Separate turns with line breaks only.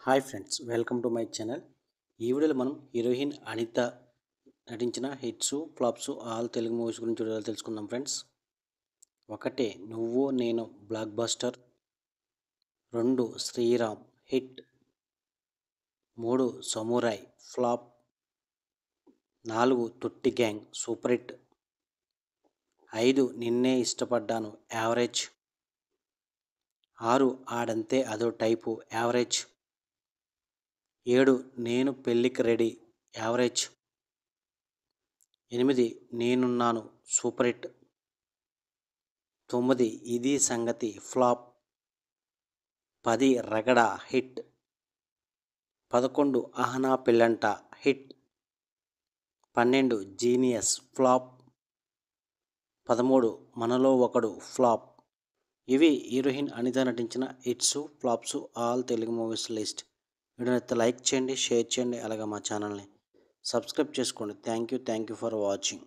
Hi friends, welcome to my channel. ఈ వీడియోలో మనం హీరోయిన్ అనిత నటించిన hits flops all Telugu movies గురించి వీడియోలో తెలుసుకుందాం friends. 1 Nuvvu Nenu blockbuster, 2 Sriram hit, 3 Samurai flop, 4 Thotti gang super hit, 5 నిన్నే ఇష్టపడ్డాను యావరేజ్, 6 ఆడంతే అదో టైపు యావరేజ్, 7 నేను పెళ్ళికి రెడీ యావరేజ్, 8 నేనున్నాను సూపర్ హిట్, 9 ఇది సంగతి ఫ్లాప్, 10 రగడ హిట్, 11 అహనా పెళ్ళంట హిట్, 12 జీనియస్ ఫ్లాప్, 13 మనలో ఒకడు ఫ్లాప్. ఇవి హీరోయిన్ అనిత నటించిన hits flops all Telugu movies list. వీడియోని లైక్ చేయండి, షేర్ చేయండి, అలాగే మా ఛానల్ని సబ్స్క్రైబ్ చేసుకోండి. Thank you for watching.